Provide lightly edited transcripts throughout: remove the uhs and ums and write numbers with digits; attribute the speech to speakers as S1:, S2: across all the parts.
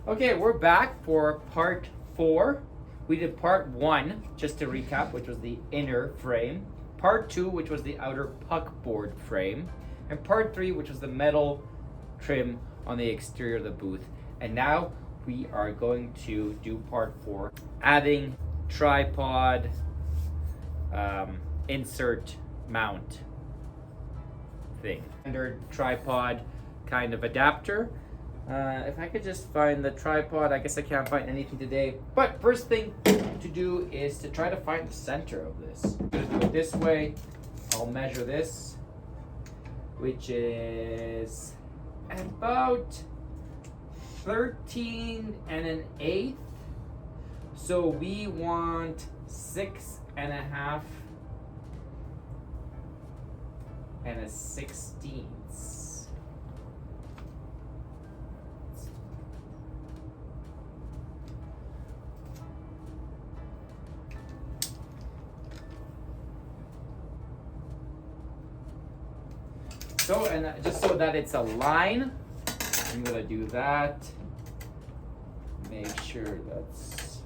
S1: Okay, we're back for part 4. We did part 1, just to recap, which was the inner frame. Part 2, which was the outer puckboard frame. And part 3, which was the metal trim on the exterior of the booth. And now we are going to do part 4, adding tripod insert mount thing. Standard tripod kind of adapter. If I could just find the tripod, I guess I can't find anything today. But first thing to do is to try to find the center of this. I'm gonna do it this way. I'll measure this, which is about 13 1/8. So we want 6 1/2 and 1/16. So, and just so that it's a line, I'm gonna do that. Make sure that's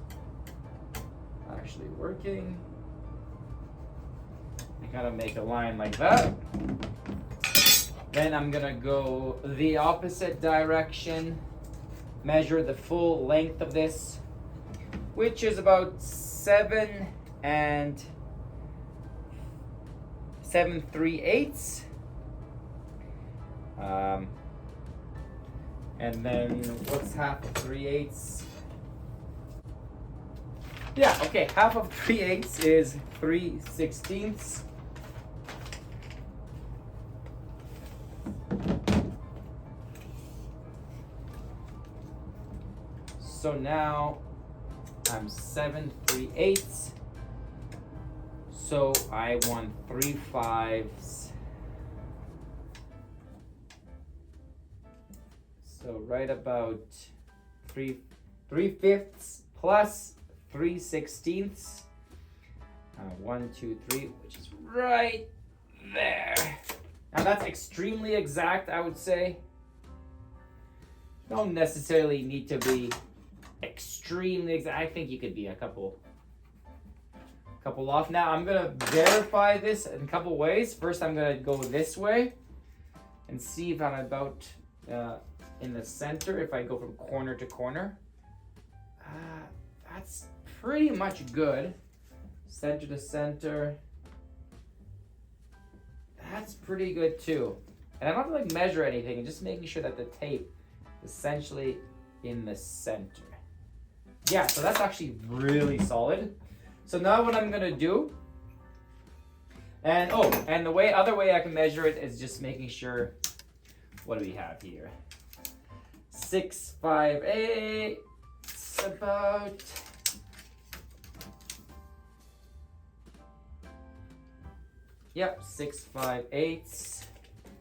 S1: actually working. I gotta make a line like that. Then I'm gonna go the opposite direction, measure the full length of this, which is about 7 7 3/8. And then what's half of 3/8? Yeah, okay, half of 3/8 is 3/16. So now I'm 7 3/8. So I want 3/5. So right about 3/5 plus 3/16. 1, 2, 3, which is right there. Now that's extremely exact, I would say. Don't necessarily need to be extremely exact. I think you could be a couple off. Now I'm gonna verify this in a couple ways. First, I'm gonna go this way and see if I'm about in the center. If I go from corner to corner, that's pretty much good. Center to center, that's pretty good too. And I don't have to measure anything, just making sure that the tape is essentially in the center. Yeah, so that's actually really solid. So now what I'm gonna do, and the other way I can measure it is just making sure. What do we have here? 6/5/8. It's about. Yep, 6/5/8.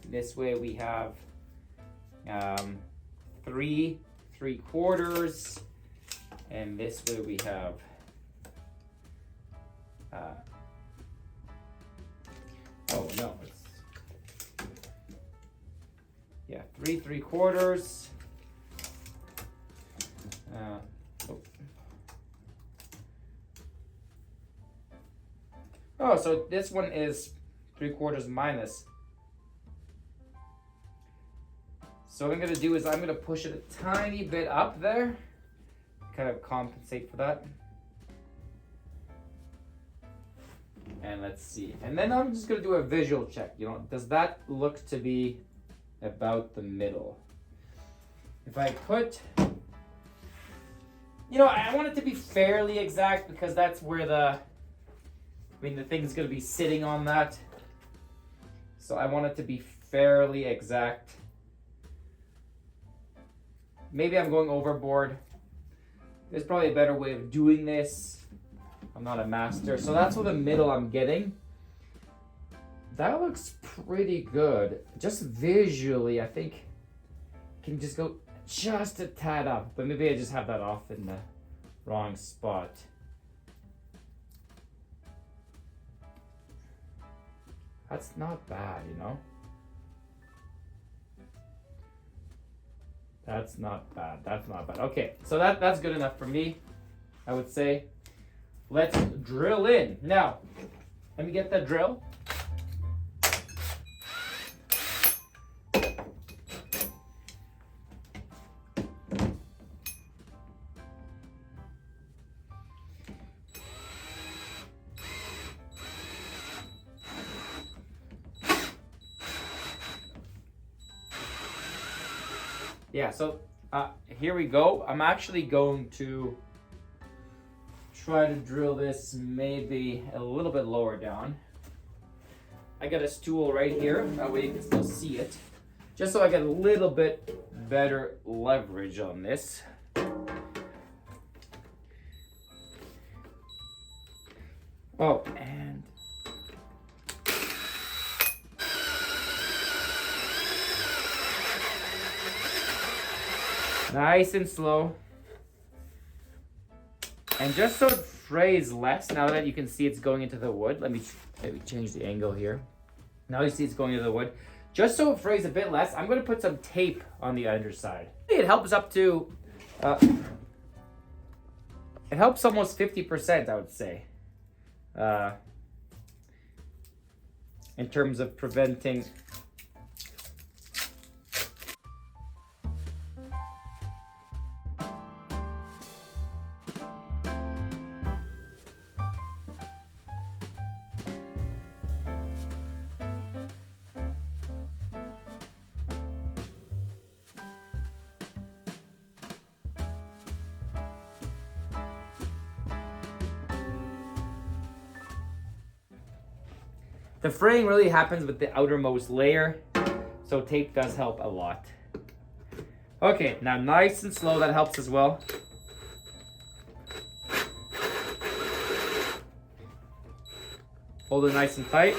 S1: This way we have 3 3/4, and this way we have 3 3/4. So this one is 3/4 minus. So what I'm gonna do is I'm gonna push it a tiny bit up there, kind of compensate for that. And let's see. And then I'm just gonna do a visual check. Does that look to be about the middle? If I put, I want it to be fairly exact because that's where the thing's gonna be sitting on that. So I want it to be fairly exact. Maybe I'm going overboard. There's probably a better way of doing this. I'm not a master. So that's what the middle I'm getting. That looks pretty good. Just visually, I think I can just go just a tad up. But maybe I just have that off in the wrong spot. That's not bad, That's not bad. That's not bad. Okay, so that's good enough for me, I would say. Let's drill in. Now, let me get that drill. Yeah, so here we go. I'm actually going to try to drill this maybe a little bit lower down. I got a stool right here, that way you can still see it. Just so I get a little bit better leverage on this. Oh, and nice and slow. And just so it frays less, now that you can see it's going into the wood, let me change the angle here. Now you see it's going into the wood. Just so it frays a bit less, I'm going to put some tape on the underside. It helps up to, it helps almost 50%, I would say. In terms of preventing the fraying really happens with the outermost layer, so tape does help a lot. Okay, now nice and slow, that helps as well. Hold it nice and tight.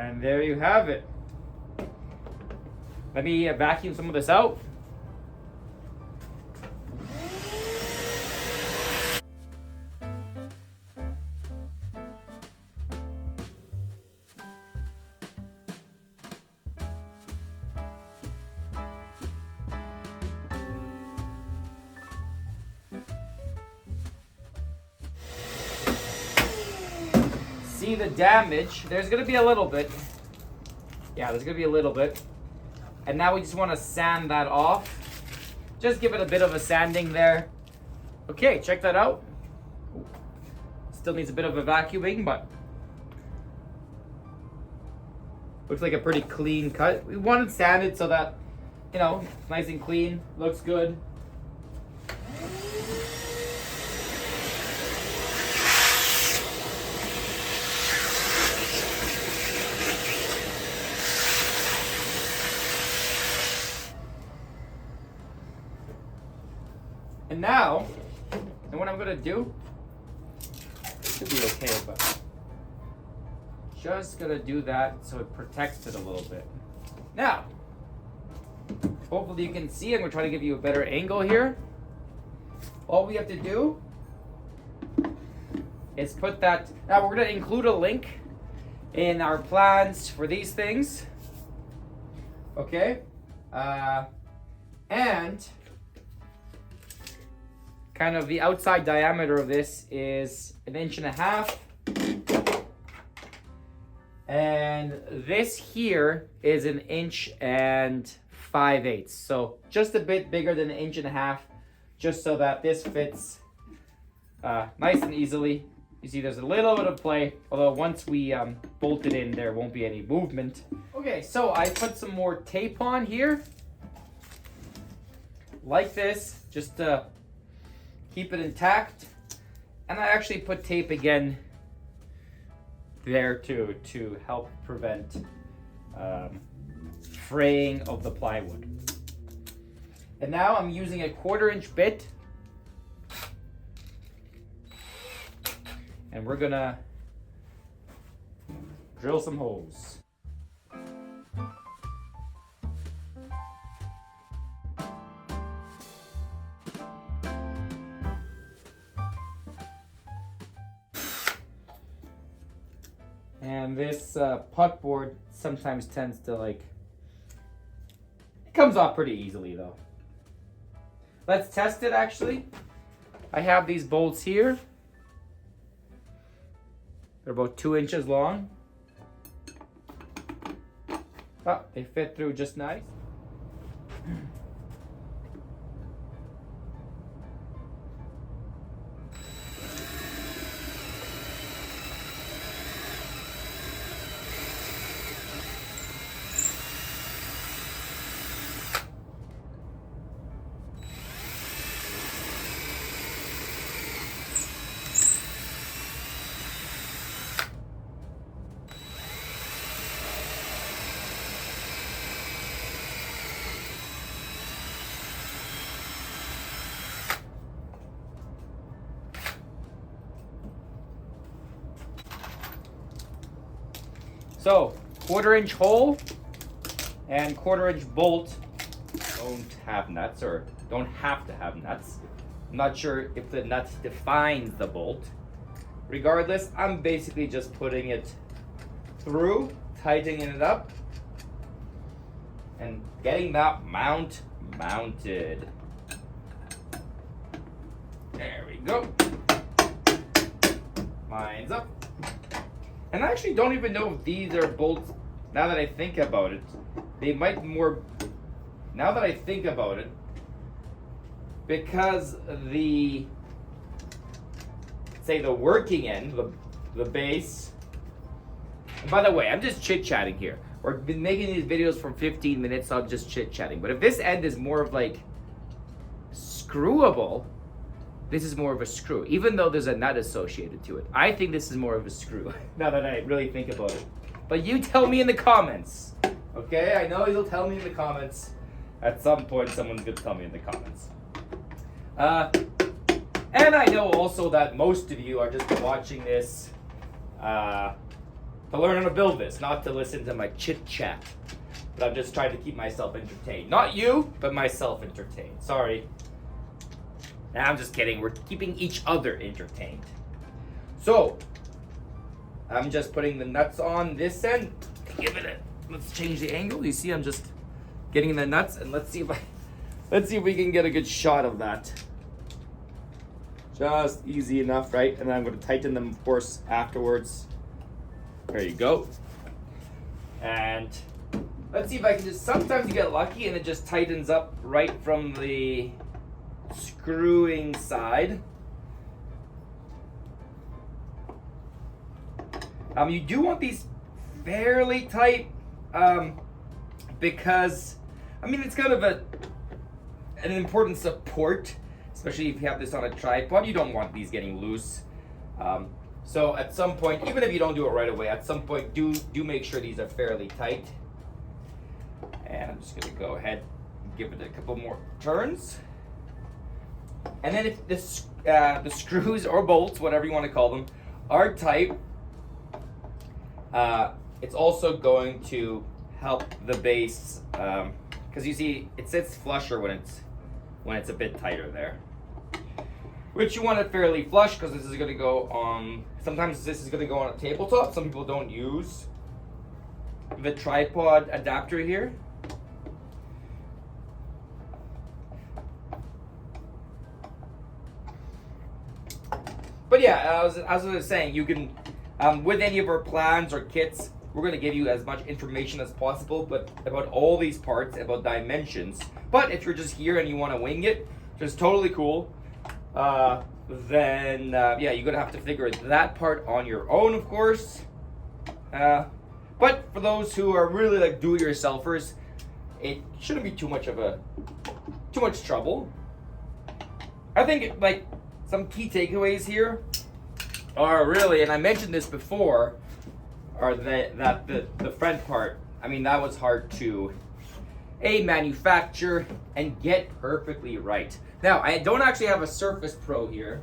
S1: And there you have it. Let me vacuum some of this out. See the damage. There's gonna be a little bit. Yeah, there's gonna be a little bit. And now we just want to sand that off. Just give it a bit of a sanding there. Okay, check that out. Still needs a bit of a vacuuming, but looks like a pretty clean cut. We want it sanded so that, you know, it's nice and clean, looks good. And now, and what I'm gonna do, should be okay, but just gonna do that so it protects it a little bit. Now, hopefully you can see, I'm gonna try to give you a better angle here. All we have to do is put that, now we're gonna include a link in our plans for these things. Okay? And kind of the outside diameter of this is 1.5 inches. And this here is 1.5 inches. So just a bit bigger than 1.5 inches, just so that this fits nice and easily. You see there's a little bit of play, although once we bolt it in, there won't be any movement. Okay, so I put some more tape on here, like this, just to keep it intact. And I actually put tape again there to help prevent fraying of the plywood. And now I'm using a 1/4-inch bit, and we're gonna drill some holes. And this puck board sometimes tends to it comes off pretty easily though. Let's test it actually. I have these bolts here. They're about 2 inches long. Oh, they fit through just nice. So, 1/4-inch hole and 1/4-inch bolt don't have nuts, or don't have to have nuts. I'm not sure if the nut defines the bolt. Regardless, I'm basically just putting it through, tightening it up, and getting that mount mounted. There we go. Lines up. And I actually don't even know if these are bolts, now that I think about it. They might more, now that I think about it, because the working end, the base, and by the way, I'm just chit-chatting here. We've been making these videos for 15 minutes, so I'm just chit-chatting. But if this end is more of screwable, this is more of a screw, even though there's a nut associated to it. I think this is more of a screw, now that I really think about it. But you tell me in the comments, okay? I know you'll tell me in the comments. At some point, someone's gonna tell me in the comments. And I know also that most of you are just watching this to learn how to build this, not to listen to my chit-chat. But I'm just trying to keep myself entertained. Not you, but myself entertained. Sorry. Nah, I'm just kidding. We're keeping each other entertained. So, I'm just putting the nuts on this end. Let's change the angle. You see, I'm just getting the nuts, and let's see if we can get a good shot of that. Just easy enough, right? And then I'm going to tighten them, of course, afterwards. There you go. And let's see if I can just, sometimes you get lucky and it just tightens up right from the screwing side. You do want these fairly tight, because it's kind of an important support, especially if you have this on a tripod. You don't want these getting loose. So at some point, even if you don't do it right away, at some point do make sure these are fairly tight. And I'm just gonna go ahead and give it a couple more turns. And then if the screws or bolts, whatever you want to call them, are tight, it's also going to help the base, because you see it sits flusher when it's a bit tighter there. Which you want it fairly flush, because this is going to go on. Sometimes this is going to go on a tabletop. Some people don't use the tripod adapter here. But yeah, as I was saying, you can, with any of our plans or kits, we're going to give you as much information as possible, but about all these parts, about dimensions. But if you're just here and you want to wing it, which is totally cool, then yeah, you're going to have to figure that part on your own, of course. But for those who are really like do-it-yourselfers, it shouldn't be too much trouble. I think some key takeaways here are really, and I mentioned this before, are that the front part, I mean, that was hard to manufacture and get perfectly right. Now, I don't actually have a Surface Pro here.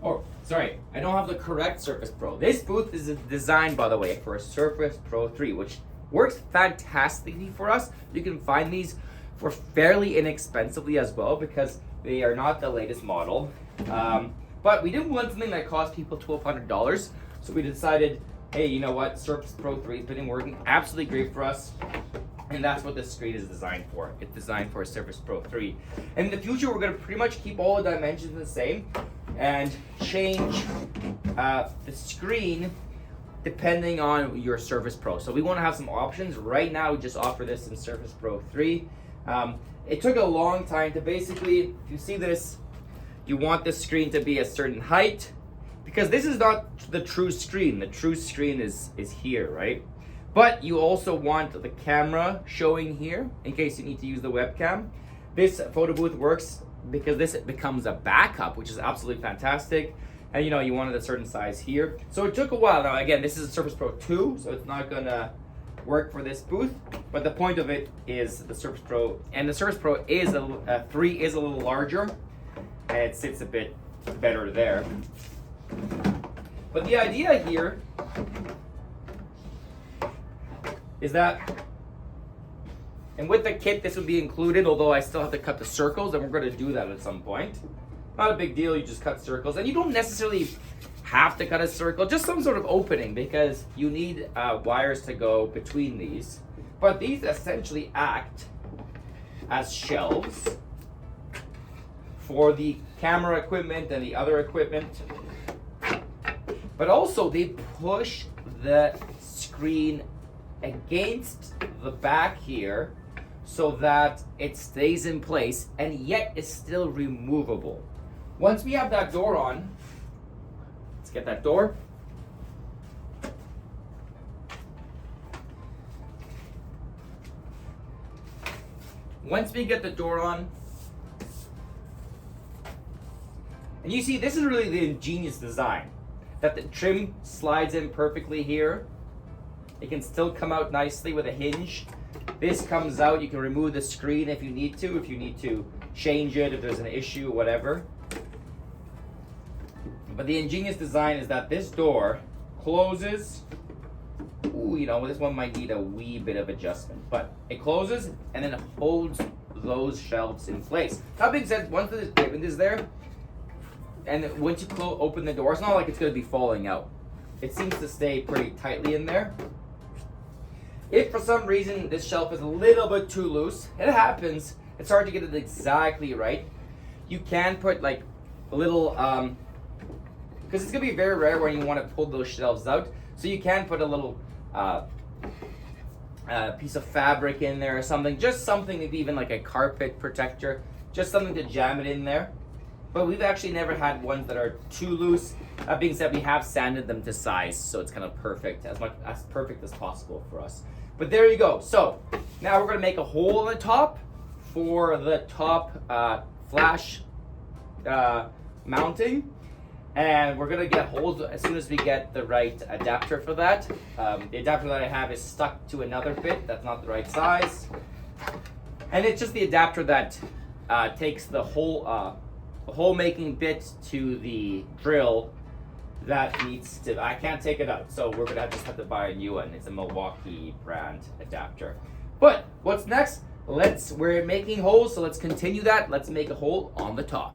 S1: Oh, sorry, I don't have the correct Surface Pro. This booth is designed, by the way, for a Surface Pro 3, which works fantastically for us. You can find these for fairly inexpensively as well because they are not the latest model. But we didn't want something that cost people $1,200, so we decided, hey, you know what? Surface Pro 3 has been working absolutely great for us. And that's what this screen is designed for. It's designed for a Surface Pro 3. And in the future, we're going to pretty much keep all the dimensions the same and change the screen depending on your Surface Pro. So we want to have some options. Right now, we just offer this in Surface Pro 3. It took a long time to basically, if you see this, you want the screen to be a certain height because this is not the true screen. The true screen is here, right? But you also want the camera showing here in case you need to use the webcam. This photo booth works because this becomes a backup, which is absolutely fantastic. And you know, you wanted a certain size here. So it took a while. Now again, this is a Surface Pro 2, so it's not gonna work for this booth. But the point of it is the Surface Pro, and the Surface Pro is 3 is a little larger, and it sits a bit better there. But the idea here is that, and with the kit this would be included, although I still have to cut the circles, and we're going to do that at some point. Not a big deal, you just cut circles, and you don't necessarily have to cut a circle, just some sort of opening, because you need wires to go between these. But these essentially act as shelves for the camera equipment and the other equipment, but also they push the screen against the back here so that it stays in place and yet is still removable. Once we have that door on, let's get that door. Once we get the door on, and you see this is really the ingenious design, that the trim slides in perfectly here. It can still come out nicely with a hinge. This comes out, you can remove the screen if you need to change it, if there's an issue, whatever. But the ingenious design is that this door closes. Ooh, you know, this one might need a wee bit of adjustment, but it closes and then it holds those shelves in place. That being said, once the equipment is there, and once you open the door, it's not like it's going to be falling out. It seems to stay pretty tightly in there. If for some reason this shelf is a little bit too loose, it happens. It's hard to get it exactly right. You can put like a little, because it's gonna be very rare when you want to pull those shelves out. So you can put a little piece of fabric in there or something, just something, maybe even like a carpet protector, just something to jam it in there. But we've actually never had ones that are too loose. That being said, we have sanded them to size, so it's kind of perfect, as perfect as possible for us. But there you go. So now we're gonna make a hole in the top for the top flash mounting, and we're gonna get holes as soon as we get the right adapter for that. The adapter that I have is stuck to another bit that's not the right size, and it's just the adapter that takes the hole making bit to the drill that needs to, I can't take it out, so we're gonna just have to buy a new one. It's a Milwaukee brand adapter. But what's next? We're making holes, so let's continue that. Let's make a hole on the top.